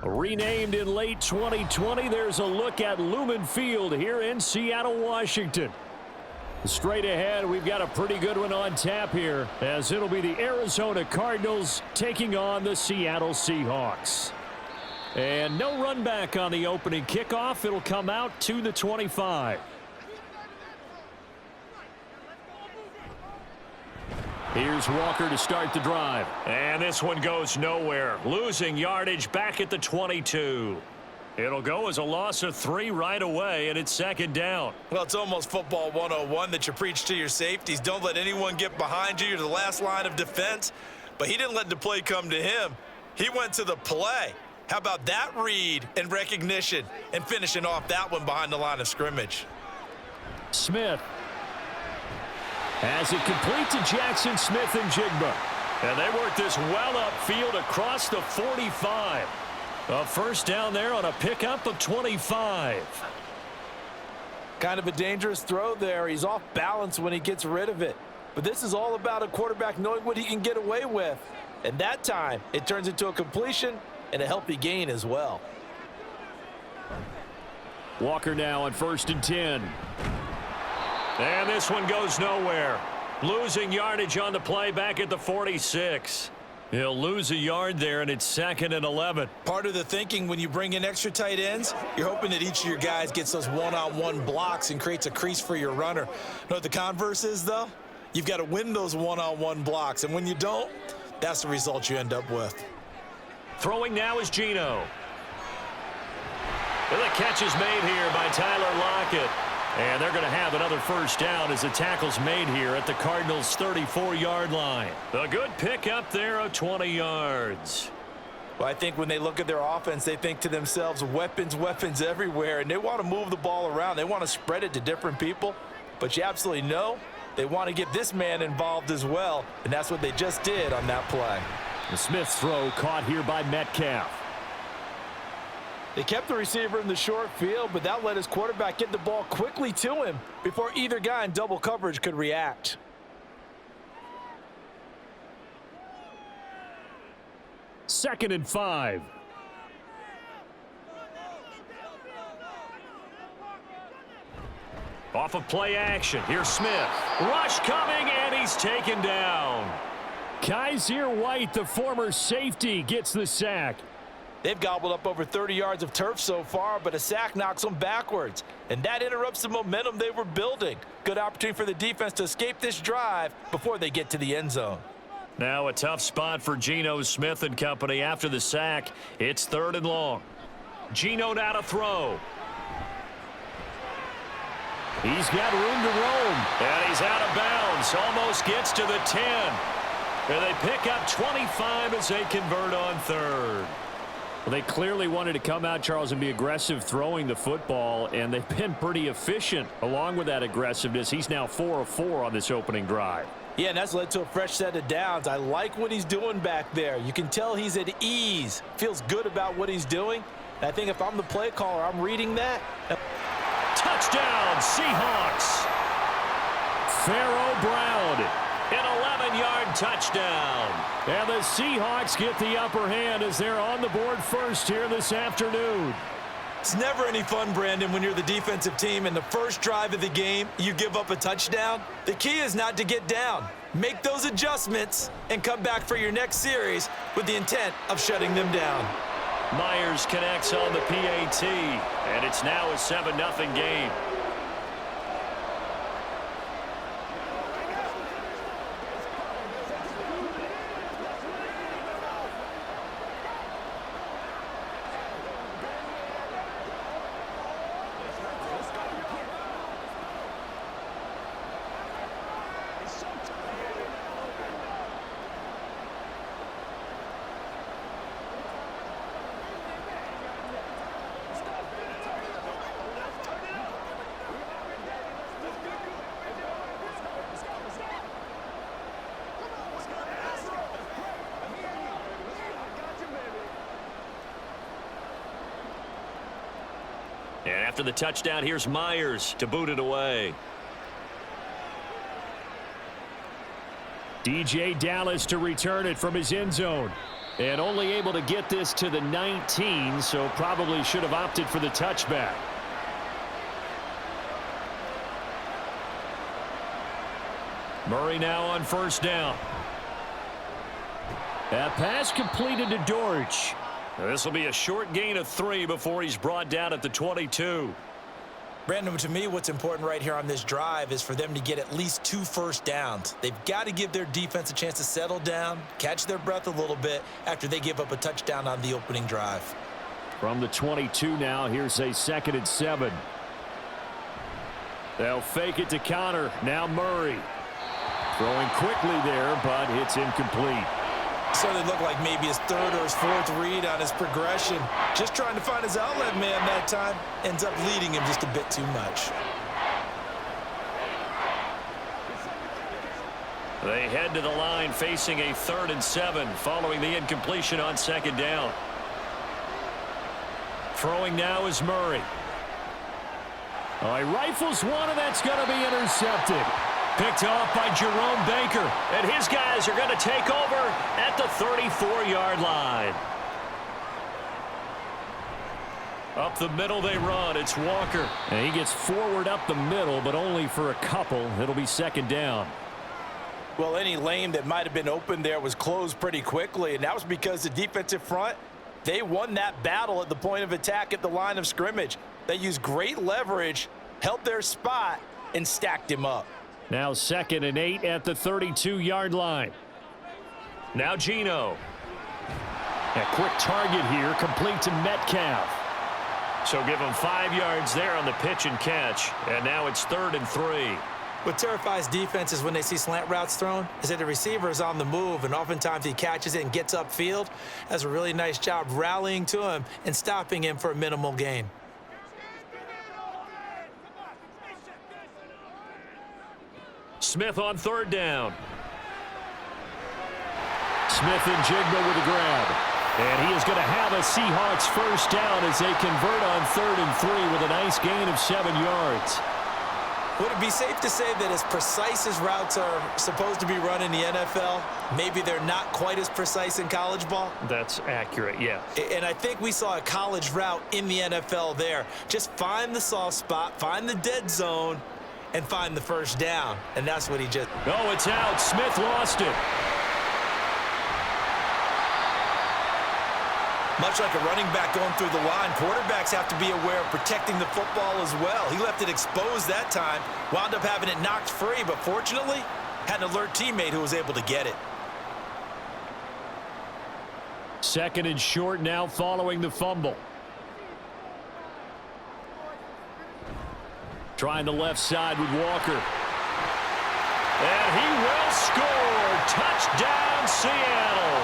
Renamed in late 2020, there's a look at Lumen Field here in Seattle, Washington. Straight ahead, we've got a pretty good one on tap here, as it'll be the Arizona Cardinals taking on the Seattle Seahawks. And no run back on the opening kickoff. It'll come out to the 25. Here's Walker to start the drive. And this one goes nowhere. Losing yardage back at the 22. It'll go as a loss of 3 right away, and it's second down. Well, it's almost football 101 that you preach to your safeties. Don't let anyone get behind you. You're the last line of defense. But he didn't let the play come to him. He went to the play. How about that read and recognition and finishing off that one behind the line of scrimmage? Smith has it complete to Jackson Smith and Jigba. And they work this well upfield across the 45. A first down there on a pickup of 25. Kind of a dangerous throw there. He's off balance when he gets rid of it. But this is all about a quarterback knowing what he can get away with. And that time, it turns into a completion and a healthy gain as well. Walker now on 1st and 10. And this one goes nowhere. Losing yardage on the play back at the 46. He'll lose a yard there, and it's 2nd and 11. Part of the thinking when you bring in extra tight ends, you're hoping that each of your guys gets those one-on-one blocks and creates a crease for your runner. You know what the converse is, though? You've got to win those one-on-one blocks, and when you don't, that's the result you end up with. Throwing now is Geno. And the catch is made here by Tyler Lockett. And they're going to have another first down as the tackle's made here at the Cardinals' 34-yard line. A good pickup there of 20 yards. Well, I think when they look at their offense, they think to themselves, weapons, weapons everywhere, and they want to move the ball around. They want to spread it to different people, but you absolutely know they want to get this man involved as well, and that's what they just did on that play. The Smith's throw caught here by Metcalf. They kept the receiver in the short field, but that let his quarterback get the ball quickly to him before either guy in double coverage could react. Second and 5. Off of play action. Here's Smith. Rush coming, and he's taken down. Kaiser White, the former safety, gets the sack. They've gobbled up over 30 yards of turf so far, but a sack knocks them backwards, and that interrupts the momentum they were building. Good opportunity for the defense to escape this drive before they get to the end zone. Now a tough spot for Geno Smith and company after the sack. It's 3rd and long. Geno now to throw. He's got room to roam, and he's out of bounds. Almost gets to the 10. And they pick up 25 as they convert on 3rd. Well, they clearly wanted to come out, Charles, and be aggressive throwing the football, and they've been pretty efficient along with that aggressiveness. He's now 4 of 4 on this opening drive. Yeah, and that's led to a fresh set of downs. I like what he's doing back there. You can tell he's at ease, feels good about what he's doing. And I think if I'm the play caller, I'm reading that. Touchdown, Seahawks. Pharaoh Brown. An 11-yard touchdown. And the Seahawks get the upper hand as they're on the board first here this afternoon. It's never any fun, Brandon, when you're the defensive team and the first drive of the game, you give up a touchdown. The key is not to get down. Make those adjustments and come back for your next series with the intent of shutting them down. Myers connects on the PAT, and it's now a 7-0 game. And after the touchdown, here's Myers to boot it away. DJ Dallas to return it from his end zone. And only able to get this to the 19, so probably should have opted for the touchback. Murray now on first down. That pass completed to Dortch. This will be a short gain of 3 before he's brought down at the 22. Brandon, to me, what's important right here on this drive is for them to get at least 2 first downs. They've got to give their defense a chance to settle down, catch their breath a little bit after they give up a touchdown on the opening drive. From the 22 now, here's a 2nd and 7. They'll fake it to Connor. Now Murray. Throwing quickly there, but it's incomplete. So they look like maybe his 3rd or his 4th read on his progression. Just trying to find his outlet man that time. Ends up leading him just a bit too much. They head to the line facing a 3rd and 7 following the incompletion on 2nd down. Throwing now is Murray. Oh, he rifles one, and that's going to be intercepted. Picked off by Jerome Baker. And his guys are going to take over at the 34-yard line. Up the middle they run. It's Walker. And he gets forward up the middle, but only for a couple. It'll be 2nd down. Well, any lane that might have been open there was closed pretty quickly, and that was because the defensive front, they won that battle at the point of attack at the line of scrimmage. They used great leverage, held their spot, and stacked him up. Now 2nd and 8 at the 32-yard line. Now Geno. A quick target here, complete to Metcalf. So give him 5 yards there on the pitch and catch. And now it's 3rd and 3. What terrifies defenses when they see slant routes thrown is that the receiver is on the move, and oftentimes he catches it and gets upfield. Does a really nice job rallying to him and stopping him for a minimal gain. Smith on 3rd down. Smith and Jigba with a grab. And he is going to have a Seahawks first down as they convert on 3rd and 3 with a nice gain of 7 yards. Would it be safe to say that as precise as routes are supposed to be run in the NFL, maybe they're not quite as precise in college ball? That's accurate, yeah. And I think we saw a college route in the NFL there. Just find the soft spot, find the dead zone, and find the first down. And that's what he just... Oh, it's out. Smith lost it. Much like a running back going through the line, quarterbacks have to be aware of protecting the football as well. He left it exposed that time, wound up having it knocked free, but fortunately, had an alert teammate who was able to get it. 2nd and short now following the fumble. Trying the left side with Walker. And he will score. Touchdown, Seattle.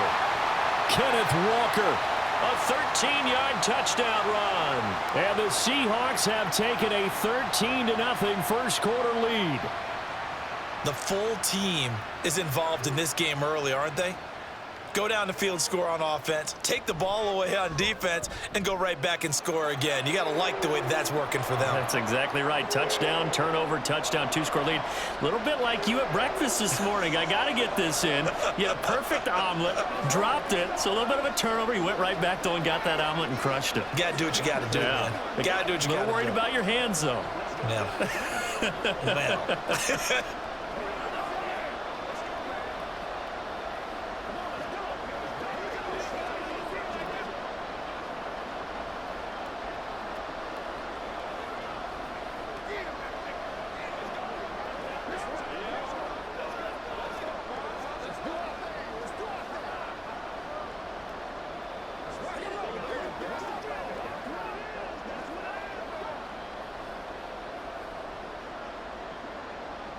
Kenneth Walker. A 13-yard touchdown run. And the Seahawks have taken a 13-0 first quarter lead. The full team is involved in this game early, aren't they? Go down the field, score on offense, take the ball away on defense, and go right back and score again. You got to like the way that's working for them. That's exactly right. Touchdown, turnover, touchdown, 2-score lead. A little bit like you at breakfast this morning. I got to get this in. You had a perfect omelet, dropped it, so a little bit of a turnover. You went right back, though, and got that omelet and crushed it. You got to do what you got to do, man. You got to do what you got to do. A little worried about your hands, though. Yeah. Man.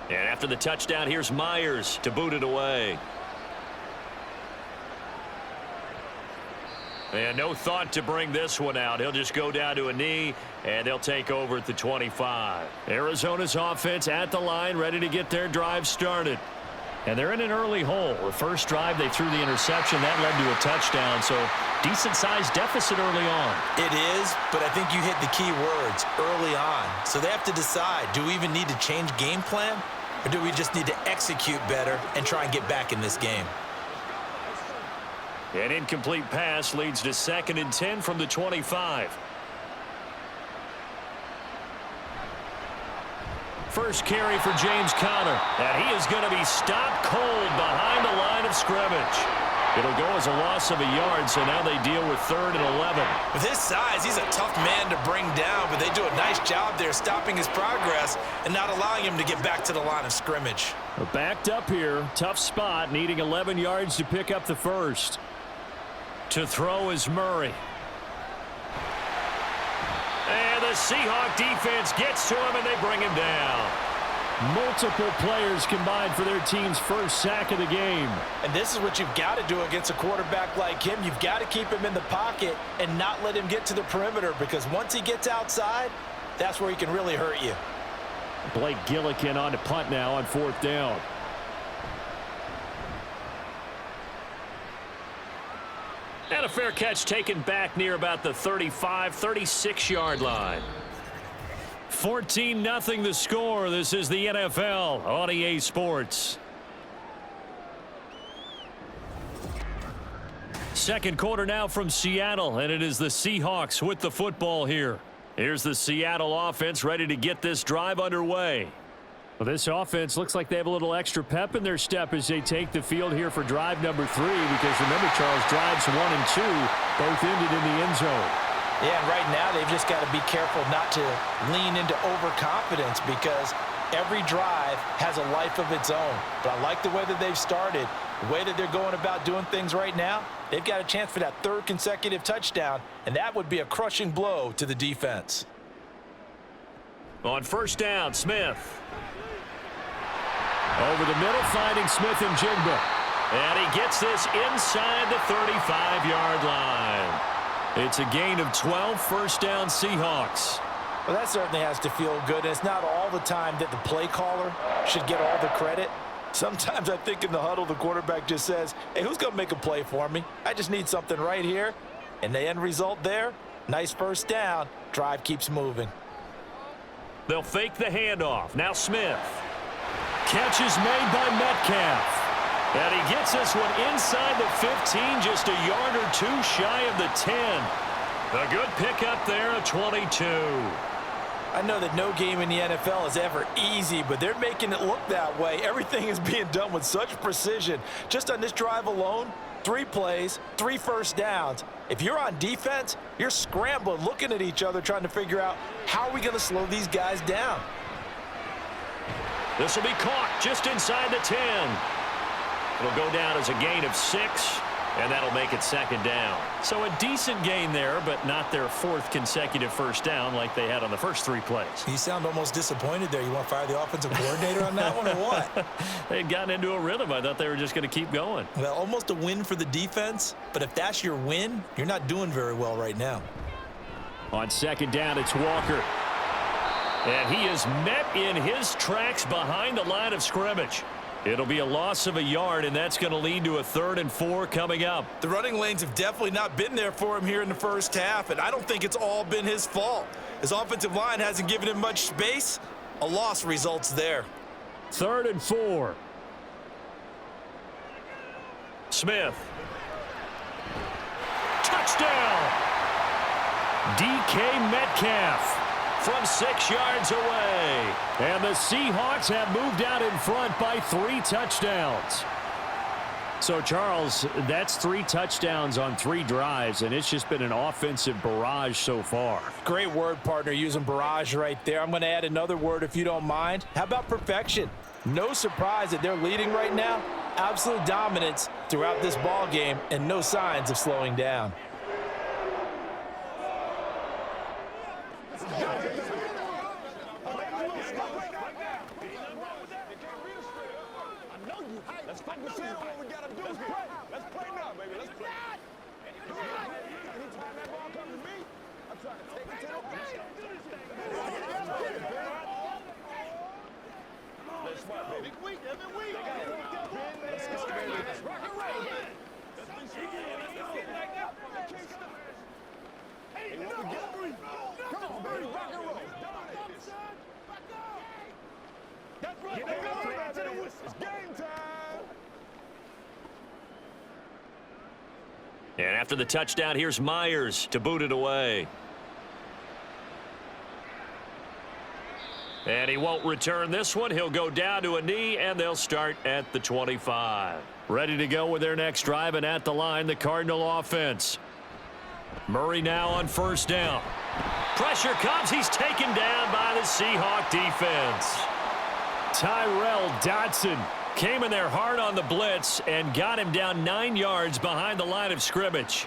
And after the touchdown, here's Myers to boot it away. And no thought to bring this one out. He'll just go down to a knee, and they'll take over at the 25. Arizona's offense at the line, ready to get their drive started. And they're in an early hole. The first drive, they threw the interception. That led to a touchdown, so decent-sized deficit early on. It is, but I think you hit the key words, early on. So they have to decide, do we even need to change game plan, or do we just need to execute better and try and get back in this game? An incomplete pass leads to 2nd and 10 from the 25. First carry for James Conner, and he is going to be stopped cold behind the line of scrimmage. It'll go as a loss of a yard, so now they deal with 3rd and 11. With his size, he's a tough man to bring down, but they do a nice job there stopping his progress and not allowing him to get back to the line of scrimmage. Backed up here, tough spot, needing 11 yards to pick up the first. To throw is Murray. And the Seahawks defense gets to him, and they bring him down. Multiple players combined for their team's first sack of the game. And this is what you've got to do against a quarterback like him. You've got to keep him in the pocket and not let him get to the perimeter, because once he gets outside, that's where he can really hurt you. Blake Gillikin on to punt now on 4th down. And a fair catch taken back near about the 35, 36-yard line. 14-0 the score. This is the NFL on EA Sports. Second quarter now from Seattle, and it is the Seahawks with the football here. Here's the Seattle offense ready to get this drive underway. Well, this offense looks like they have a little extra pep in their step as they take the field here for drive number 3, because remember, Charles, drives 1 and 2 both ended in the end zone. Yeah, and right now they've just got to be careful not to lean into overconfidence, because every drive has a life of its own. But I like the way that they've started, the way that they're going about doing things right now. They've got a chance for that 3rd consecutive touchdown, and that would be a crushing blow to the defense. On first down, Smith. Over the middle, finding Smith and Jigba. And he gets this inside the 35-yard line. It's a gain of 12, first down Seahawks. Well, that certainly has to feel good. And it's not all the time that the play caller should get all the credit. Sometimes I think in the huddle, the quarterback just says, hey, who's going to make a play for me? I just need something right here. And the end result there, nice first down. Drive keeps moving. They'll fake the handoff. Now Smith. Catch is made by Metcalf. And he gets this one inside the 15, just a yard or 2 shy of the 10. A good pickup there, a 22. I know that no game in the NFL is ever easy, but they're making it look that way. Everything is being done with such precision. Just on this drive alone, 3 plays, 3 first downs. If you're on defense, you're scrambling, looking at each other, trying to figure out how are we going to slow these guys down. This will be caught just inside the 10. It'll go down as a gain of 6, and that'll make it 2nd down. So a decent gain there, but not their 4th consecutive first down like they had on the first 3 plays. You sound almost disappointed there. You want to fire the offensive coordinator on that one or what? They had gotten into a rhythm. I thought they were just going to keep going. Well, almost a win for the defense, but if that's your win, you're not doing very well right now. On 2nd down, it's Walker. And he is met in his tracks behind the line of scrimmage. It'll be a loss of a yard, and that's going to lead to a 3rd and 4 coming up. The running lanes have definitely not been there for him here in the first half, and I don't think it's all been his fault. His offensive line hasn't given him much space. A loss results there. 3rd and 4. Smith. Touchdown! DK Metcalf from 6 yards away. And the Seahawks have moved out in front by 3 touchdowns. So, Charles, that's 3 touchdowns on 3 drives, and it's just been an offensive barrage so far. Great word, partner, using barrage right there. I'm going to add another word if you don't mind. How about perfection? No surprise that they're leading right now. Absolute dominance throughout this ball game and no signs of slowing down. Let's focus in on what we gotta do. Let's play now, baby. Let's play. Anytime that ball comes to me, I'm trying to take it to the basket. Let's go, baby. Every week. Let's go, baby. Let's rock and roll. Let's be strong. Let's go. Like that. Hey, what we get? Come on, baby. Rock and roll. That's right. Get back to the whistle. It's game time. And after the touchdown, here's Myers to boot it away. And he won't return this one. He'll go down to a knee, and they'll start at the 25. Ready to go with their next drive, and at the line, the Cardinal offense. Murray now on first down. Pressure comes. He's taken down by the Seahawk defense. Tyrell Dodson came in there hard on the blitz and got him down 9 yards behind the line of scrimmage.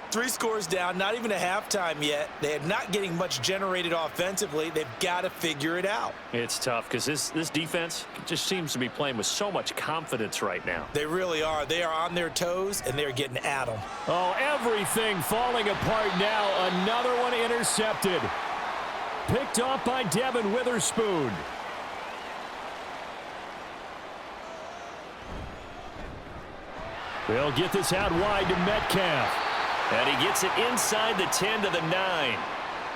3 scores down, not even a halftime yet. They are not getting much generated offensively. They've got to figure it out. It's tough because this defense just seems to be playing with so much confidence right now. They really are. They are on their toes, and they're getting at them. Oh, everything falling apart now. Another one intercepted. Picked off by Devin Witherspoon. They'll get this out wide to Metcalf. And he gets it inside the 10 to the 9.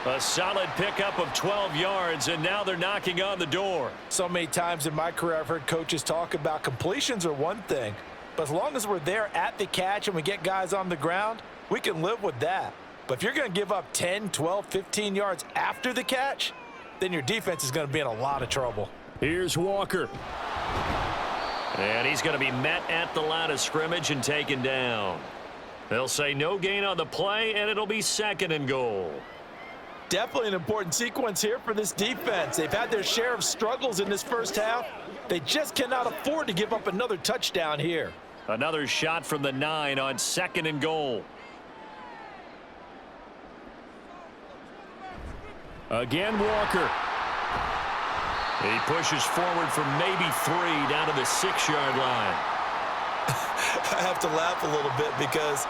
A solid pickup of 12 yards, and now they're knocking on the door. So many times in my career I've heard coaches talk about completions are one thing, but as long as we're there at the catch and we get guys on the ground, we can live with that. But if you're going to give up 10, 12, 15 yards after the catch, then your defense is going to be in a lot of trouble. Here's Walker. And he's going to be met at the line of scrimmage and taken down. They'll say no gain on the play, and it'll be second and goal. Definitely an important sequence here for this defense. They've had their share of struggles in this first half. They just cannot afford to give up another touchdown here. Another shot from the 9 on second and goal. Again, Walker. He pushes forward for maybe 3 down to the 6-yard line. I have to laugh a little bit because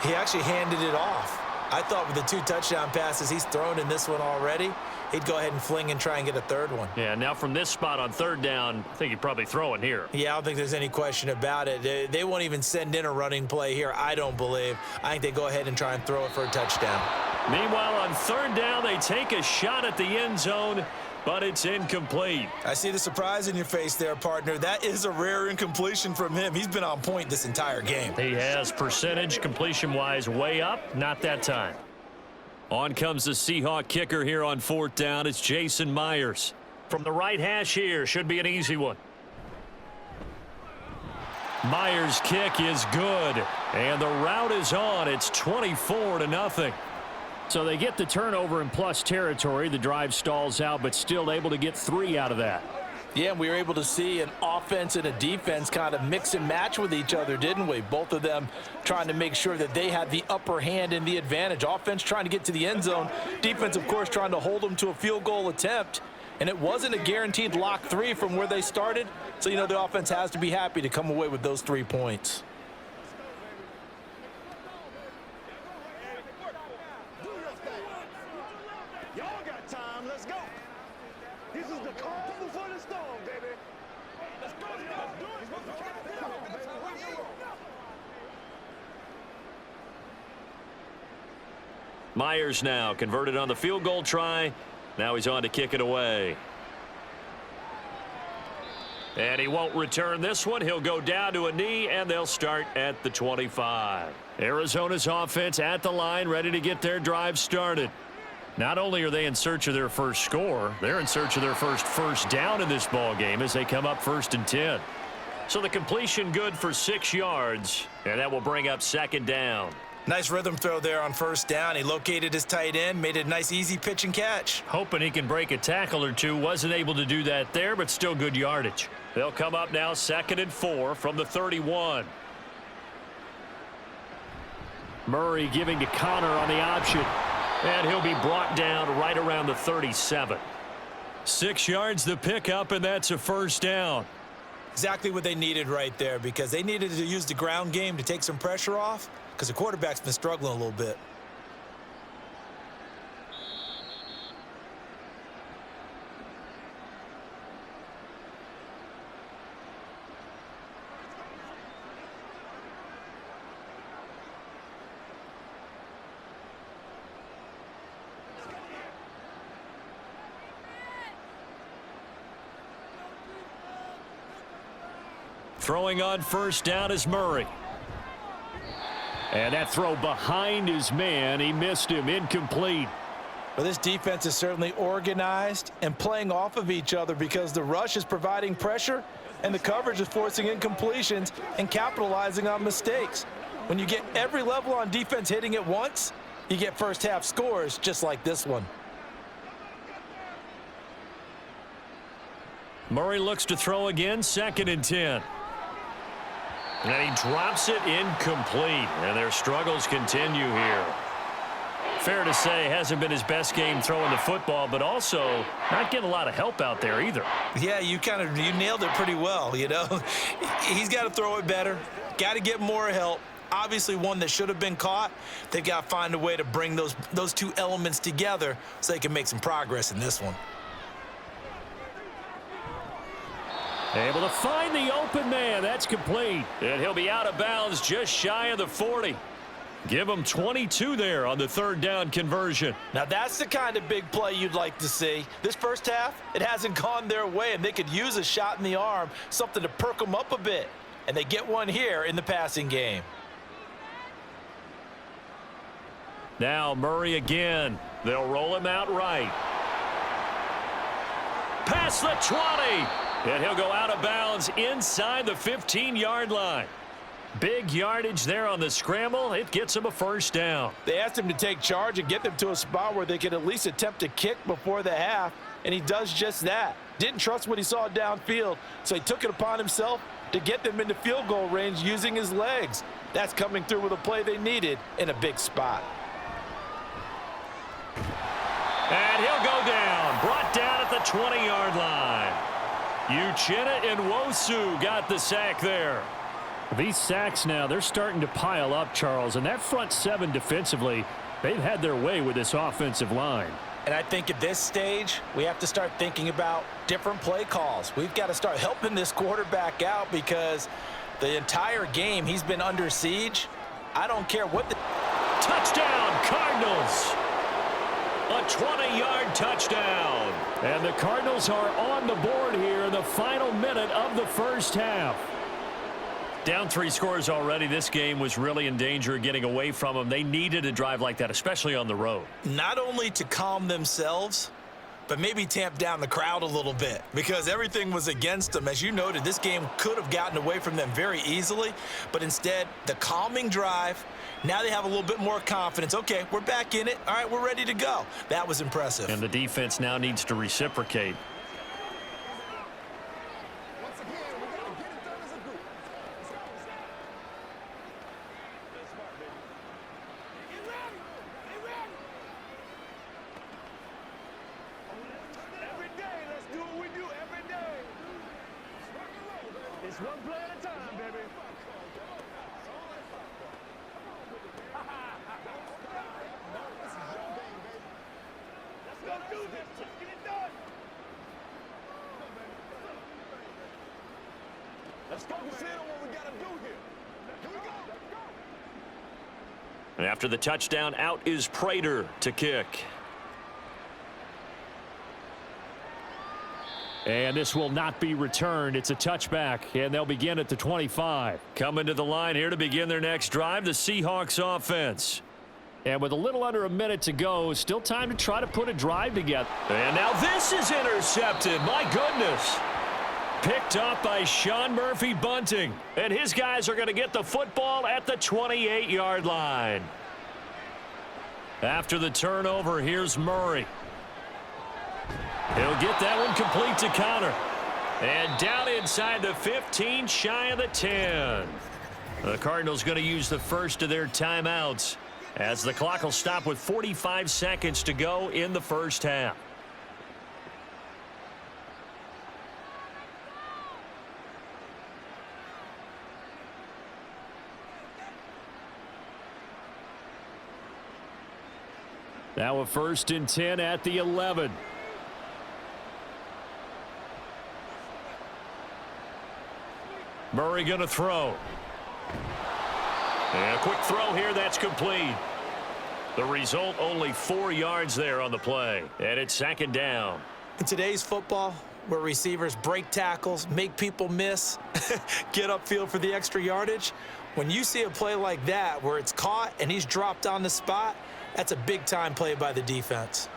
he actually handed it off. I thought with the 2 touchdown passes he's thrown in this one already, he'd go ahead and fling and try and get a third one. Yeah, now from this spot on third down, I think he'd probably throw it here. Yeah, I don't think there's any question about it. They won't even send in a running play here, I don't believe. I think they go ahead and try and throw it for a touchdown. Meanwhile, on third down, they take a shot at the end zone, but it's incomplete. I see the surprise in your face there, partner. That is a rare incompletion from him. He's been on point this entire game. He has percentage completion-wise way up. Not that time. On comes the Seahawk kicker here on fourth down. It's Jason Myers. From the right hash here. Should be an easy one. Myers' kick is good. And the route is on. It's 24-0. So they get the turnover in plus territory. The drive stalls out, but still able to get 3 out of that. Yeah, and we were able to see an offense and a defense kind of mix and match with each other, didn't we? Both of them trying to make sure that they had the upper hand and the advantage. Offense trying to get to the end zone. Defense, of course, trying to hold them to a field goal attempt. And it wasn't a guaranteed lock 3 from where they started. So, you know, the offense has to be happy to come away with those 3 points. Myers now converted on the field goal try. Now he's on to kick it away. And he won't return this one. He'll go down to a knee, and they'll start at the 25. Arizona's offense at the line, ready to get their drive started. Not only are they in search of their first score, they're in search of their first down in this ball game as they come up 1st and 10. So the completion good for 6 yards, and that will bring up second down. Nice rhythm throw there on first down. He located his tight end, made it a nice easy pitch and catch. Hoping he can break a tackle or 2. Wasn't able to do that there, but still good yardage. They'll come up now 2nd and 4 from the 31. Murray giving to Connor on the option. And he'll be brought down right around the 37. 6 yards the pickup, and that's a first down. Exactly what they needed right there, because they needed to use the ground game to take some pressure off, because the quarterback's been struggling a little bit. Throwing on first down is Murray. And that throw behind his man, he missed him, incomplete. Well, this defense is certainly organized and playing off of each other because the rush is providing pressure and the coverage is forcing incompletions and capitalizing on mistakes. When you get every level on defense hitting at once, you get first half scores just like this one. Murray looks to throw again, 2nd and 10. And he drops it incomplete. And their struggles continue here. Fair to say, hasn't been his best game throwing the football, but also not getting a lot of help out there either. Yeah, you nailed it pretty well, you know. He's got to throw it better, got to get more help. Obviously one that should have been caught. They've got to find a way to bring those two elements together so they can make some progress in this one. Able to find the open man. That's complete. And he'll be out of bounds just shy of the 40. Give him 22 there on the 3rd down conversion. Now that's the kind of big play you'd like to see. This first half, it hasn't gone their way, and they could use a shot in the arm, something to perk them up a bit. And they get one here in the passing game. Now Murray again. They'll roll him out right. Past the 20. And he'll go out of bounds inside the 15-yard line. Big yardage there on the scramble. It gets him a first down. They asked him to take charge and get them to a spot where they could at least attempt a kick before the half, and he does just that. Didn't trust what he saw downfield, so he took it upon himself to get them into field goal range using his legs. That's coming through with a play they needed in a big spot. And he'll go down. Brought down at the 20-yard line. Uchenna and Nwosu got the sack there. These sacks now, they're starting to pile up, Charles, and that front 7 defensively, they've had their way with this offensive line. And I think at this stage, we have to start thinking about different play calls. We've got to start helping this quarterback out because the entire game he's been under siege. I don't care what the... Touchdown, Cardinals! A 20-yard touchdown. And the Cardinals are on the board here in the final minute of the first half. Down 3 scores already. This game was really in danger of getting away from them. They needed a drive like that, especially on the road. Not only to calm themselves, but maybe tamp down the crowd a little bit because everything was against them. As you noted, this game could have gotten away from them very easily, but instead, the calming drive, now they have a little bit more confidence. Okay, we're back in it. All right, we're ready to go. That was impressive. And the defense now needs to reciprocate. It's one play at a time, baby. Let's go do this. Let's get it done. Let's focus in on what we got to do here. Here we go. And after the touchdown, out is Prater to kick. And this will not be returned. It's a touchback, and they'll begin at the 25. Coming to the line here to begin their next drive, the Seahawks offense. And with a little under a minute to go, still time to try to put a drive together. And now this is intercepted. My goodness. Picked up by Sean Murphy-Bunting. And his guys are going to get the football at the 28-yard line. After the turnover, here's Murray. He'll get that one complete to Connor. And down inside the 15, shy of the 10. The Cardinals going to use the first of their timeouts as the clock will stop with 45 seconds to go in the first half. Now a 1st and 10 at the 11. Murray going to throw. And a quick throw here, that's complete. The result, only 4 yards there on the play. And it's 2nd down. In today's football, where receivers break tackles, make people miss, get upfield for the extra yardage, When you see a play like that where it's caught and he's dropped on the spot, that's a big-time play by the defense.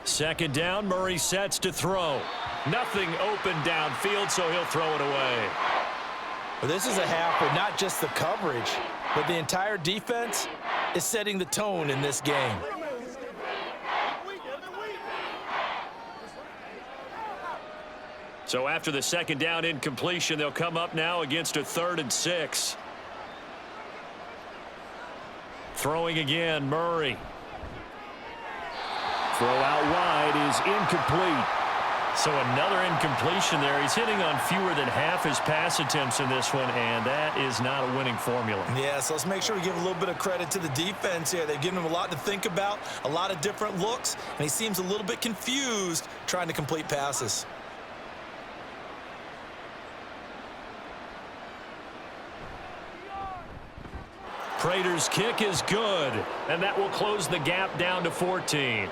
Second down, Murray sets to throw. Nothing open downfield, so he'll throw it away. Well, this is a half where not just the coverage, but the entire defense is setting the tone in this game. So after the second down incompletion, they'll come up now against a 3rd and 6. Throwing again, Murray. Throw out wide is incomplete. So another incompletion there. He's hitting on fewer than half his pass attempts in this one, and that is not a winning formula. Yeah, so let's make sure we give a little bit of credit to the defense here. They've given him a lot to think about, a lot of different looks, and he seems a little bit confused trying to complete passes. Prater's kick is good, and that will close the gap down to 14.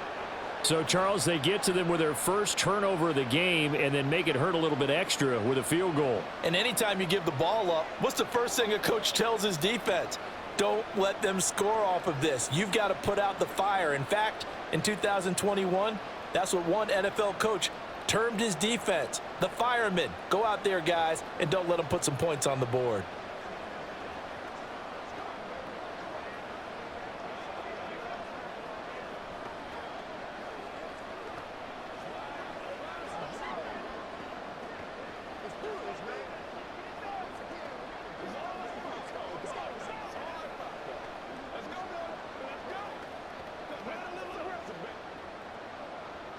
So, Charles, they get to them with their first turnover of the game and then make it hurt a little bit extra with a field goal. And anytime you give the ball up, what's the first thing a coach tells his defense? Don't let them score off of this. You've got to put out the fire. In fact, in 2021, that's what one NFL coach termed his defense, the firemen. Go out there, guys, and don't let them put some points on the board.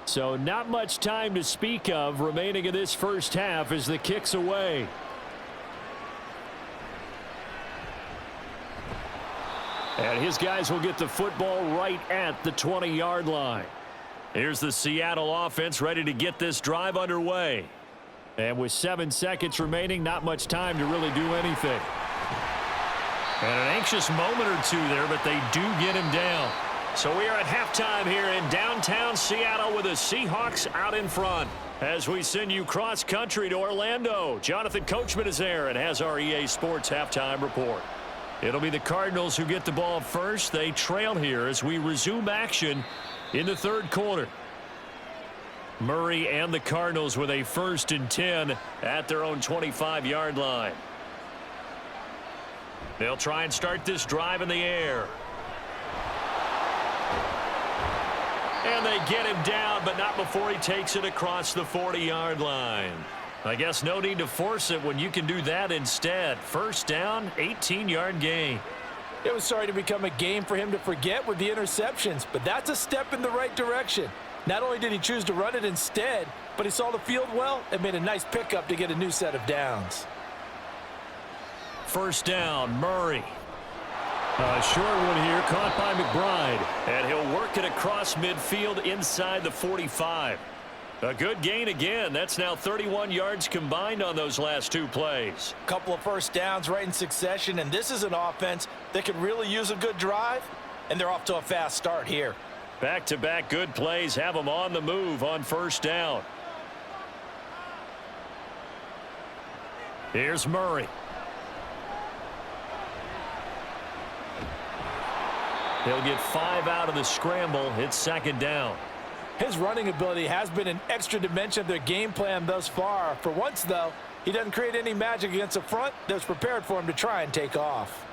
So not much time to speak of remaining in this first half as the kick's away. And his guys will get the football right at the 20-yard line. Here's the Seattle offense ready to get this drive underway. And with 7 seconds remaining, not much time to really do anything. And an anxious moment or two there, but they do get him down. So we are at halftime here in downtown Seattle with the Seahawks out in front. As we send you cross-country to Orlando, Jonathan Coachman is there and has our EA Sports halftime report. It'll be the Cardinals who get the ball first. They trail here as we resume action in the third quarter. Murray and the Cardinals with a 1st and 10 at their own 25-yard line. They'll try and start this drive in the air. And they get him down, but not before he takes it across the 40-yard line. I guess no need to force it when you can do that instead. First down, 18-yard gain. It was starting to become a game for him to forget with the interceptions, but that's a step in the right direction. Not only did he choose to run it instead, but he saw the field well and made a nice pickup to get a new set of downs. First down, Murray. A short one here, caught by McBride. And he'll work it across midfield inside the 45. A good gain again. That's now 31 yards combined on those last 2 plays. A couple of first downs right in succession, and this is an offense that could really use a good drive, and they're off to a fast start here. Back-to-back good plays have them on the move on first down. Here's Murray. He'll get 5 out of the scramble. It's 2nd down. His running ability has been an extra dimension of their game plan thus far. For once, though, he doesn't create any magic against the front that's prepared for him to try and take off.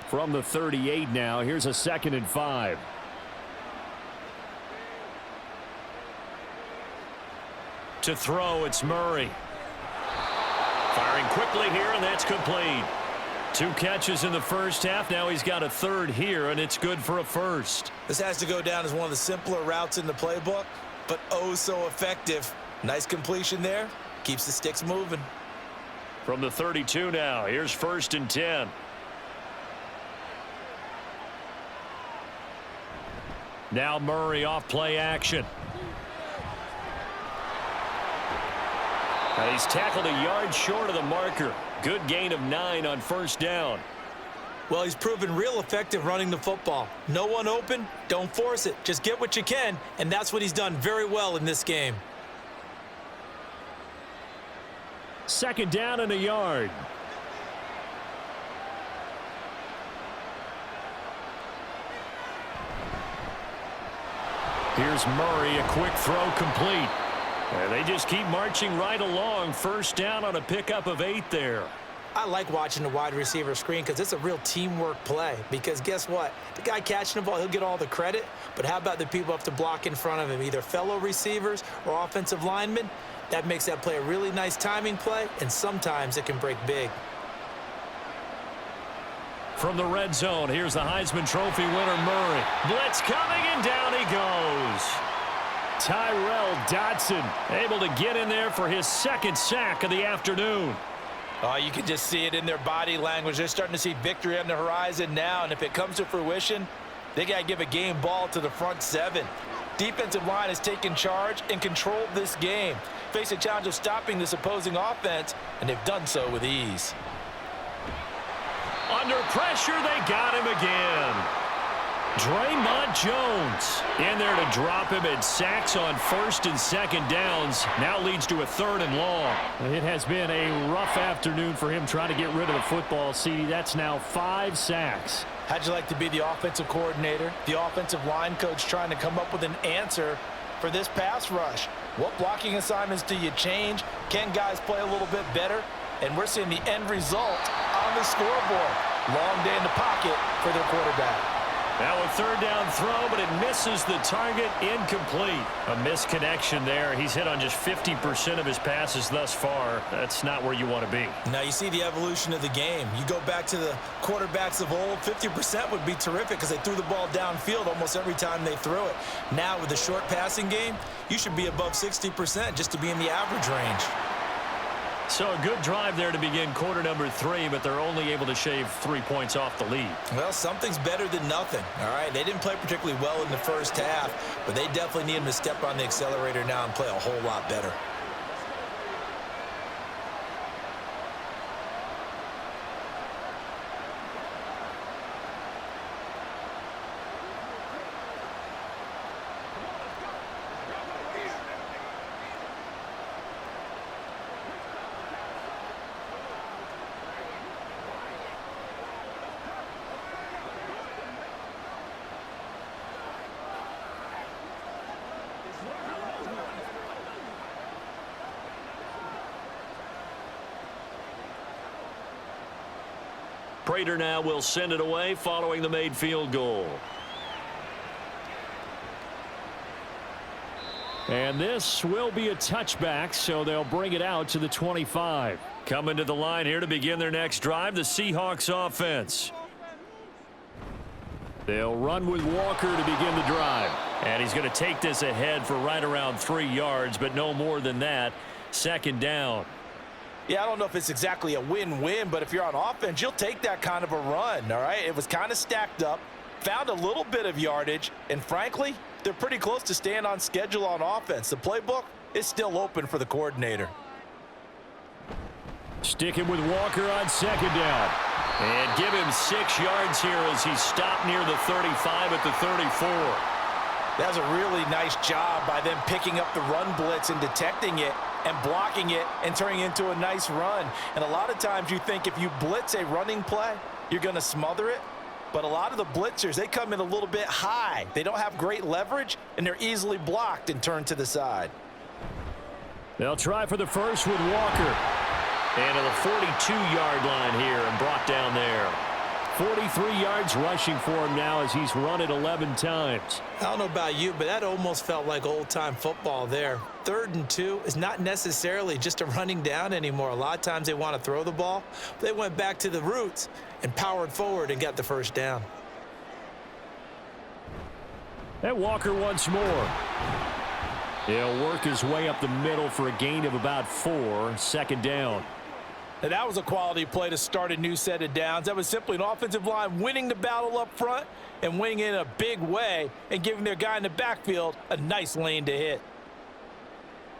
From the 38 now, here's a 2nd and 5. To throw, it's Murray. Firing quickly here, and that's complete. 2 catches in the first half. Now he's got a 3rd here, and it's good for a 1st. This has to go down as one of the simpler routes in the playbook, but oh so effective. Nice completion there. Keeps the sticks moving. From the 32 now, here's 1st and 10. Now Murray off play action. And he's tackled a yard short of the marker. Good gain of 9 on first down. Well, he's proven real effective running the football. No one open, don't force it. Just get what you can, and that's what he's done very well in this game. Second down and a yard. Here's Murray, a quick throw complete. And they just keep marching right along. First down on a pickup of 8 there. I like watching the wide receiver screen because it's a real teamwork play. Because guess what? The guy catching the ball, he'll get all the credit. But how about the people who have to block in front of him, either fellow receivers or offensive linemen? That makes that play a really nice timing play, and sometimes it can break big. From the red zone, here's the Heisman Trophy winner, Murray. Blitz coming, and down he goes. Tyrell Dodson able to get in there for his second sack of the afternoon. Oh, you can just see it in their body language. They're starting to see victory on the horizon now, and if it comes to fruition, they got to give a game ball to the front 7. Defensive line has taken charge and controlled this game. Face a challenge of stopping this opposing offense, and they've done so with ease. Under pressure, they got him again. Draymond Jones in there to drop him, and sacks on first and second downs. Now leads to a 3rd and long. It has been a rough afternoon for him trying to get rid of the football, CD. That's now 5 sacks. How'd you like to be the offensive coordinator, the offensive line coach trying to come up with an answer for this pass rush? What blocking assignments do you change? Can guys play a little bit better? And we're seeing the end result on the scoreboard. Long day in the pocket for their quarterback. Now a 3rd down throw, but it misses the target. Incomplete. A misconnection there. He's hit on just 50% of his passes thus far. That's not where you want to be. Now you see the evolution of the game. You go back to the quarterbacks of old, 50% would be terrific because they threw the ball downfield almost every time they threw it. Now with the short passing game, you should be above 60% just to be in the average range. So a good drive there to begin quarter number 3, but they're only able to shave 3 points off the lead. Well, something's better than nothing, all right? They didn't play particularly well in the first half, but they definitely need them to step on the accelerator now and play a whole lot better. Prater now will send it away following the made field goal. And this will be a touchback, so they'll bring it out to the 25. Coming to the line here to begin their next drive, the Seahawks offense. They'll run with Walker to begin the drive. And he's going to take this ahead for right around 3 yards, but no more than that. Second down. Yeah, I don't know if it's exactly a win-win, but if you're on offense, you'll take that kind of a run, all right? It was kind of stacked up, found a little bit of yardage, and frankly, they're pretty close to staying on schedule on offense. The playbook is still open for the coordinator. Sticking with Walker on second down. And give him 6 yards here as he stopped near the 35 at the 34. That was a really nice job by them picking up the run blitz and detecting it and blocking it and turning it into a nice run. And a lot of times you think if you blitz a running play, you're going to smother it. But a lot of the blitzers, they come in a little bit high. They don't have great leverage, and they're easily blocked and turned to the side. They'll try for the first with Walker. And to the 42-yard line here and brought down there. 43 yards rushing for him now as he's run it 11 times. I don't know about you, but that almost felt like old-time football there. 3rd and 2 is not necessarily just a running down anymore. A lot of times they want to throw the ball. They went back to the roots and powered forward and got the first down. And Walker once more. He'll work his way up the middle for a gain of about 4. Second down. And that was a quality play to start a new set of downs. That was simply an offensive line winning the battle up front and winning in a big way and giving their guy in the backfield a nice lane to hit.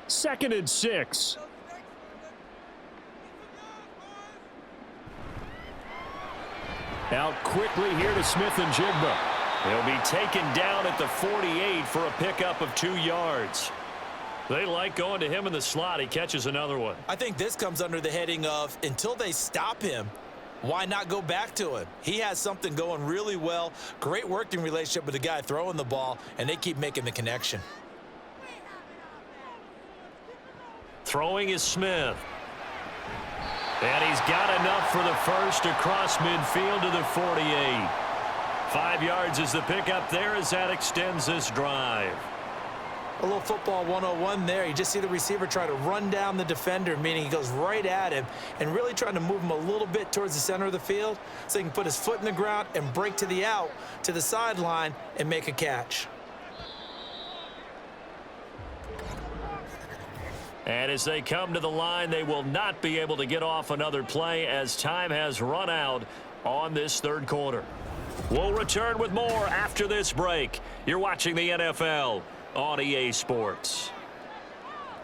2nd and 6. Out quickly here to Smith and Jigba. He'll be taken down at the 48 for a pickup of 2 yards. They like going to him in the slot. He catches another one. I think this comes under the heading of until they stop him, why not go back to him? He has something going really well. Great working relationship with the guy throwing the ball, and they keep making the connection. Throwing is Smith. And he's got enough for the first across midfield to the 48. 5 yards is the pickup there as that extends this drive. A little football 101 there. You just see the receiver try to run down the defender, meaning he goes right at him and really trying to move him a little bit towards the center of the field so he can put his foot in the ground and break to the out, to the sideline, and make a catch. And as they come to the line, they will not be able to get off another play as time has run out on this third quarter. We'll return with more after this break. You're watching the NFL on EA Sports.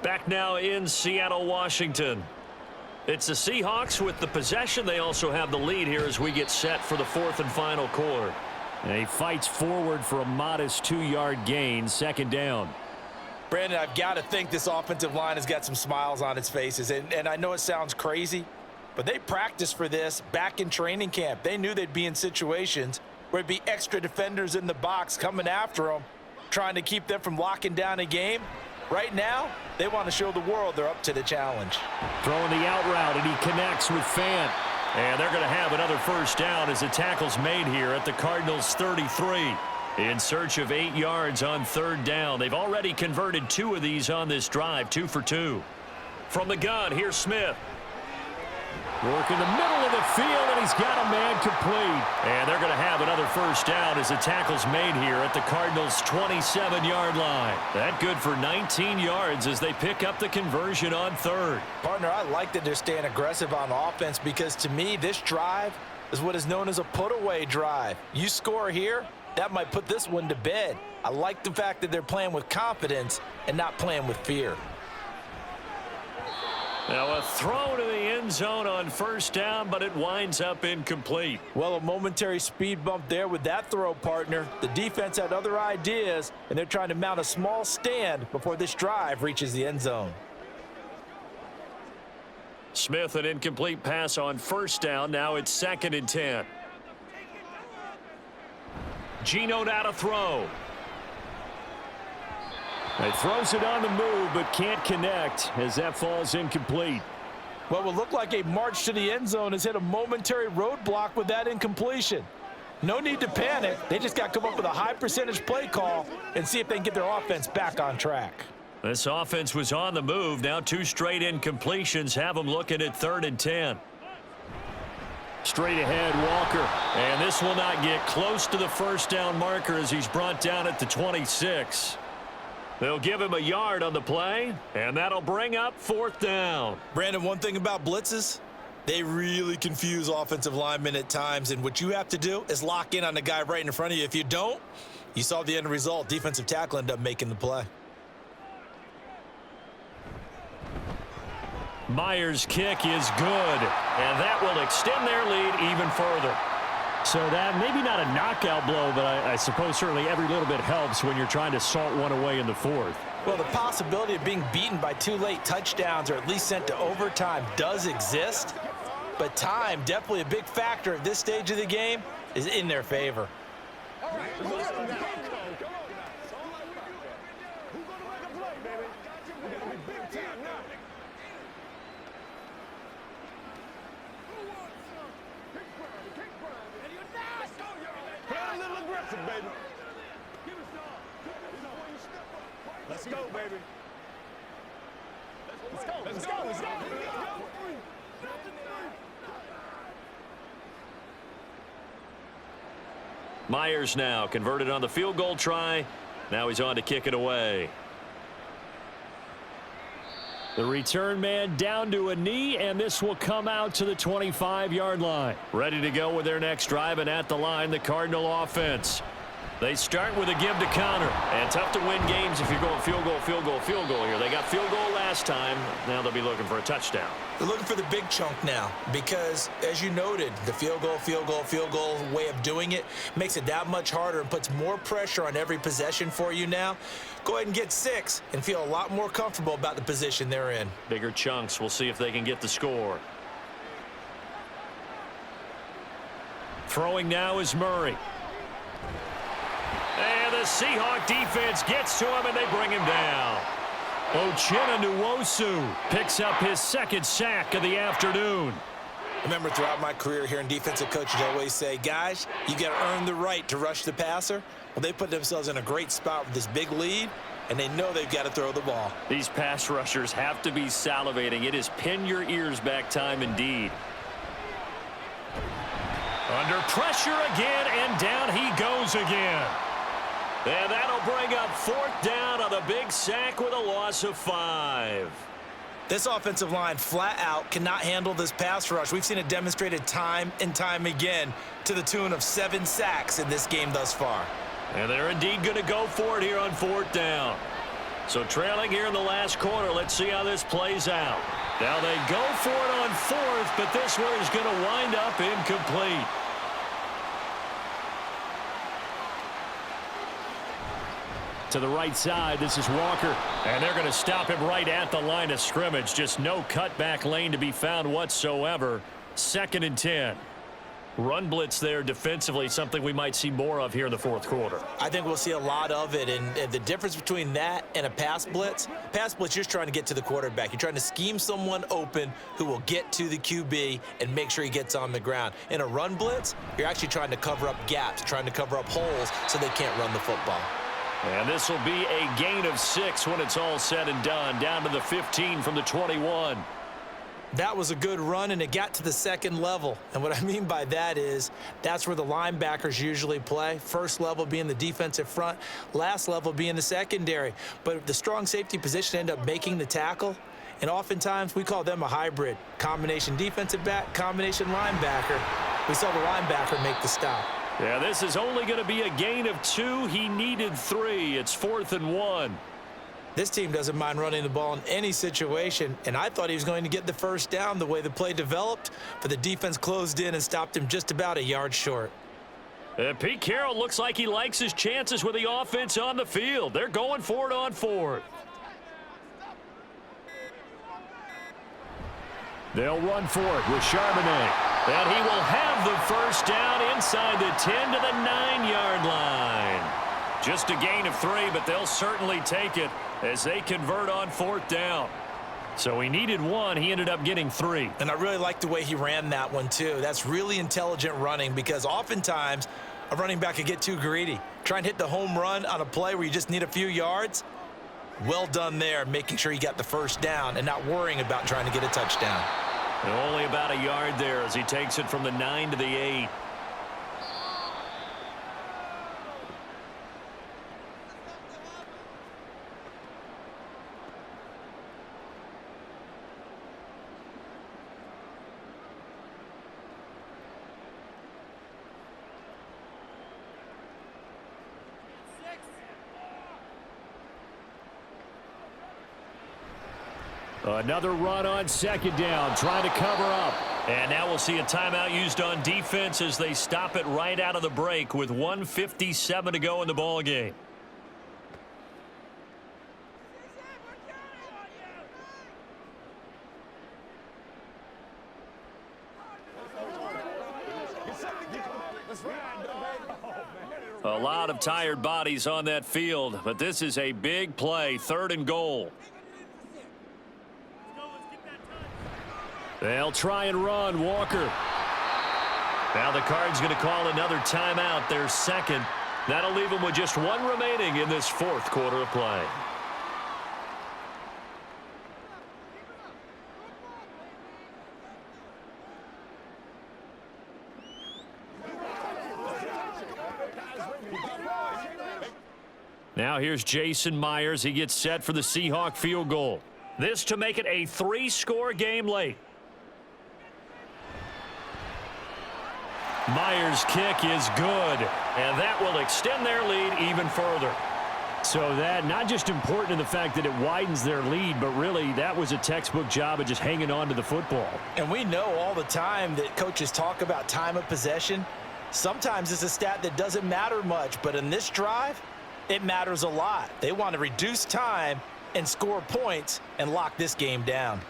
Back now in Seattle, Washington. It's the Seahawks with the possession. They also have the lead here as we get set for the fourth and final quarter. And he fights forward for a modest 2-yard gain, second down. Brandon, I've got to think this offensive line has got some smiles on its faces. And I know it sounds crazy, but they practiced for this back in training camp. They knew they'd be in situations where there'd be extra defenders in the box coming after them, trying to keep them from locking down a game. Right now, they want to show the world they're up to the challenge. Throwing the out route, and he connects with Fant. And they're going to have another first down as the tackle's made here at the Cardinals' 33. In search of 8 yards on third down. They've already converted 2 of these on this drive, 2 for 2. From the gun, here's Smith. Work in the middle of the field, and he's got a man complete. And they're going to have another first down as the tackle's made here at the Cardinals' 27-yard line. That good for 19 yards as they pick up the conversion on third. Partner, I like that they're staying aggressive on offense because to me, this drive is what is known as a put-away drive. You score here, that might put this one to bed. I like the fact that they're playing with confidence and not playing with fear. Now a throw to the end zone on first down, but it winds up incomplete. Well, a momentary speed bump there with that throw, partner. The defense had other ideas, and they're trying to mount a small stand before this drive reaches the end zone. Smith, an incomplete pass on first down. Now it's 2nd and 10. Geno now to throw. He throws it on the move, but can't connect as that falls incomplete. What will look like a march to the end zone has hit a momentary roadblock with that incompletion. No need to panic. They just got to come up with a high percentage play call and see if they can get their offense back on track. This offense was on the move. Now 2 straight incompletions have them looking at 3rd and 10. Straight ahead, Walker. And this will not get close to the first down marker as he's brought down at the 26. They'll give him a yard on the play, and that'll bring up 4th down. Brandon, one thing about blitzes, they really confuse offensive linemen at times, and what you have to do is lock in on the guy right in front of you. If you don't, you saw the end result. Defensive tackle ended up making the play. Myers' kick is good, and that will extend their lead even further. So that maybe not a knockout blow, but I suppose certainly every little bit helps when you're trying to salt one away in the 4th. Well, the possibility of being beaten by 2 late touchdowns or at least sent to overtime does exist, but time, definitely a big factor at this stage of the game, is in their favor. Baby. Let's go, baby. Let's go, let's go, let's go. Myers now converted on the field goal try. Now he's on to kick it away. The return man down to a knee, and this will come out to the 25-yard line. Ready to go with their next drive, and at the line, the Cardinal offense. They start with a give to counter. And tough to win games if you're going field goal, field goal, field goal here. They got field goal last time. Now they'll be looking for a touchdown. They're looking for the big chunk now because, as you noted, the field goal, field goal, field goal way of doing it makes it that much harder and puts more pressure on every possession for you now. Go ahead and get 6 and feel a lot more comfortable about the position they're in. Bigger chunks. We'll see if they can get the score. Throwing now is Murray. And the Seahawk defense gets to him, and they bring him down. Uchenna Nwosu picks up his 2nd sack of the afternoon. Remember, throughout my career here in defensive coaches, I always say, guys, you got to earn the right to rush the passer. Well, they put themselves in a great spot with this big lead, and they know they've got to throw the ball. These pass rushers have to be salivating. It is pin your ears back time indeed. Under pressure again, and down he goes again. And that'll bring up 4th down on the big sack with a loss of 5. This offensive line flat out cannot handle this pass rush. We've seen it demonstrated time and time again to the tune of 7 sacks in this game thus far. And they're indeed going to go for it here on 4th down. So trailing here in the last quarter, let's see how this plays out. Now they go for it on 4th, but this one is going to wind up incomplete. To the right side, this is Walker. And they're going to stop him right at the line of scrimmage. Just no cutback lane to be found whatsoever. 2nd and 10. Run blitz there defensively, something we might see more of here in the 4th quarter. I think we'll see a lot of it, and the difference between that and a pass blitz, you're just trying to get to the quarterback. You're trying to scheme someone open who will get to the QB and make sure he gets on the ground. In a run blitz, you're actually trying to cover up gaps, trying to cover up holes so they can't run the football. And this will be a gain of 6 when it's all said and done, down to the 15 from the 21. That was a good run, and it got to the 2nd level. And what I mean by that is that's where the linebackers usually play. First level being the defensive front, last level being the secondary. But the strong safety position ended up making the tackle, and oftentimes we call them a hybrid. Combination defensive back, combination linebacker. We saw the linebacker make the stop. Yeah, this is only going to be a gain of 2. He needed 3. It's 4th and 1. This team doesn't mind running the ball in any situation, and I thought he was going to get the 1st down the way the play developed, but the defense closed in and stopped him just about a yard short. Pete Carroll looks like he likes his chances with the offense on the field. They're going for it on 4th. They'll run for it with Charbonnet. And he will have the 1st down inside the 10 to the 9-yard line. Just a gain of 3, but they'll certainly take it as they convert on 4th down. So he needed 1. He ended up getting 3. And I really like the way he ran that one, too. That's really intelligent running because oftentimes a running back can get too greedy. Try and hit the home run on a play where you just need a few yards. Well done there, making sure he got the 1st down and not worrying about trying to get a touchdown. And only about a yard there as he takes it from the 9 to the 8. Another run on 2nd down, trying to cover up. And now we'll see a timeout used on defense as they stop it right out of the break with 1:57 to go in the ball game. A lot of tired bodies on that field, but this is a big play, 3rd and goal. They'll try and run. Walker. Now the Cards going to call another timeout, their 2nd. That'll leave them with just 1 remaining in this 4th quarter of play. Now here's Jason Myers. He gets set for the Seahawk field goal. This to make it a 3-score game late. Myers' kick is good, and that will extend their lead even further. So that not just important in the fact that it widens their lead, but really that was a textbook job of just hanging on to the football. And we know all the time that coaches talk about time of possession. Sometimes it's a stat that doesn't matter much, but in this drive, it matters a lot. They want to reduce time and score points and lock this game down.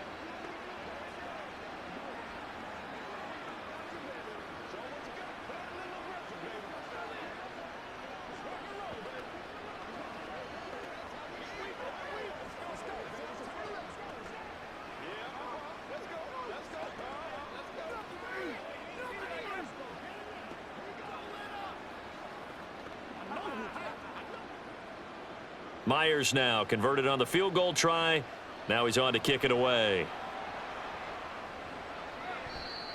Myers now converted on the field goal try. Now he's on to kick it away.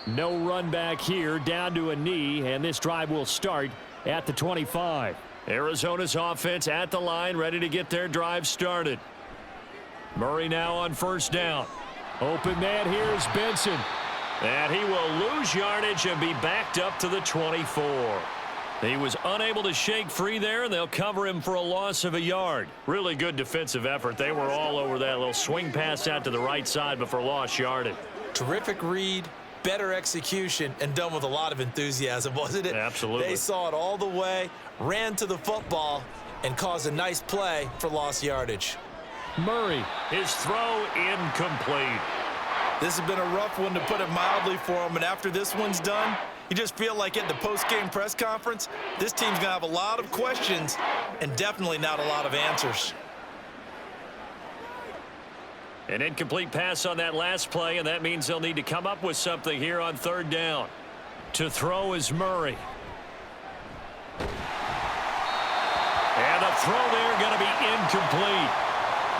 No run back here, down to a knee, and this drive will start at the 25. Arizona's offense at the line, ready to get their drive started. Murray now on first down. Open man here is Benson. And he will lose yardage and be backed up to the 24. He was unable to shake free there, and they'll cover him for a loss of a yard. Really good defensive effort. They were all over that little swing pass out to the right side, but for lost yardage. Terrific read, better execution, and done with a lot of enthusiasm, wasn't it? Absolutely. They saw it all the way, ran to the football, and caused a nice play for lost yardage. Murray, his throw incomplete. This has been a rough one, to put it mildly, for him, and after this one's done, you just feel like at the post-game press conference, this team's going to have a lot of questions and definitely not a lot of answers. An incomplete pass on that last play, and that means they'll need to come up with something here on third down. To throw is Murray. And the throw there going to be incomplete.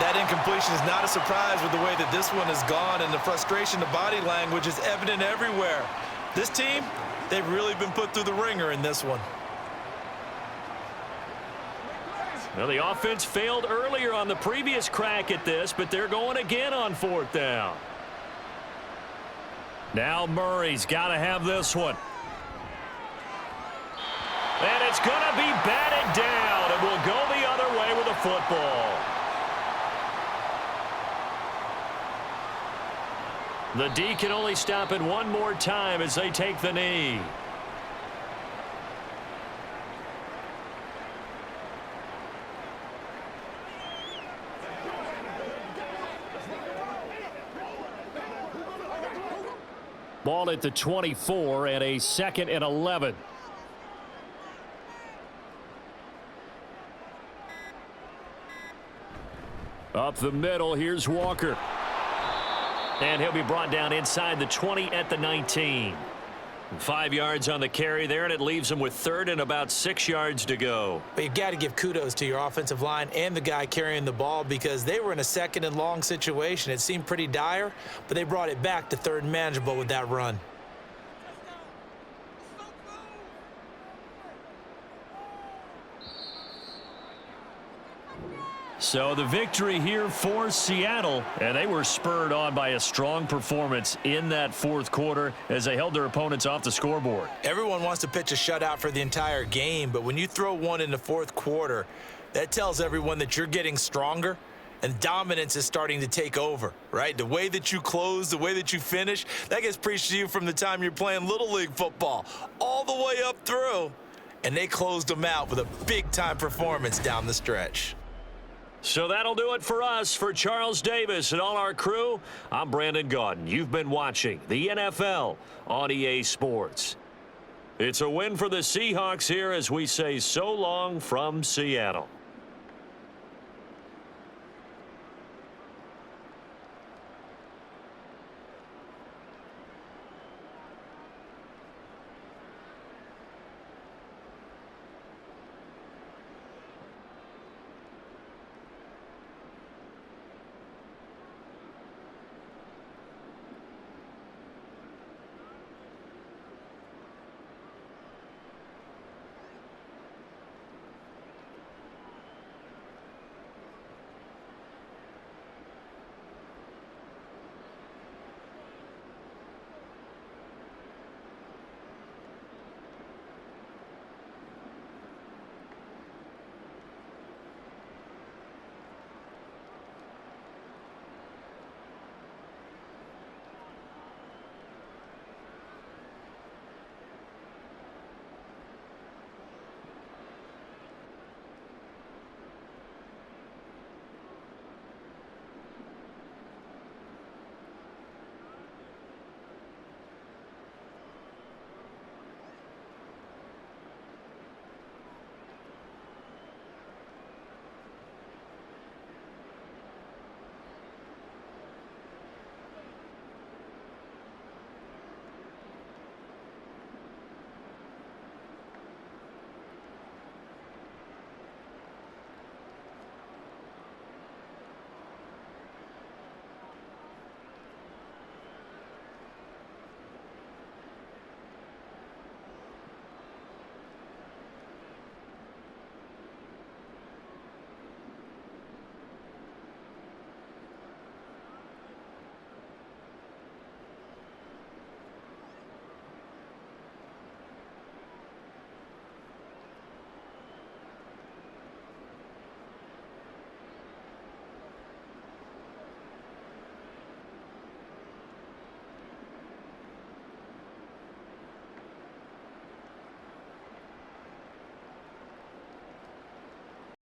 That incompletion is not a surprise with the way that this one has gone, and the frustration, the body language is evident everywhere. This team, they've really been put through the ringer in this one. Well, the offense failed earlier on the previous crack at this, but they're going again on fourth down. Now Murray's got to have this one. And it's going to be batted down, and will go the other way with the football. The D can only stop it one more time as they take the knee. Ball at the 24 and a 2nd and 11. Up the middle, here's Walker. And he'll be brought down inside the 20 at the 19. 5 yards on the carry there, and it leaves him with third and about 6 yards to go. But you've got to give kudos to your offensive line and the guy carrying the ball, because they were in a 2nd and long situation. It seemed pretty dire, but they brought it back to third and manageable with that run. So the victory here for Seattle, and they were spurred on by a strong performance in that fourth quarter as they held their opponents off the scoreboard. Everyone wants to pitch a shutout for the entire game, but when you throw one in the fourth quarter, that tells everyone that you're getting stronger and dominance is starting to take over, right? The way that you close, the way that you finish, that gets preached to you from the time you're playing Little League football all the way up through, and they closed them out with a big-time performance down the stretch. So that'll do it for us. For Charles Davis and all our crew, I'm Brandon Gaudin. You've been watching the NFL on EA Sports. It's a win for the Seahawks here as we say so long from Seattle.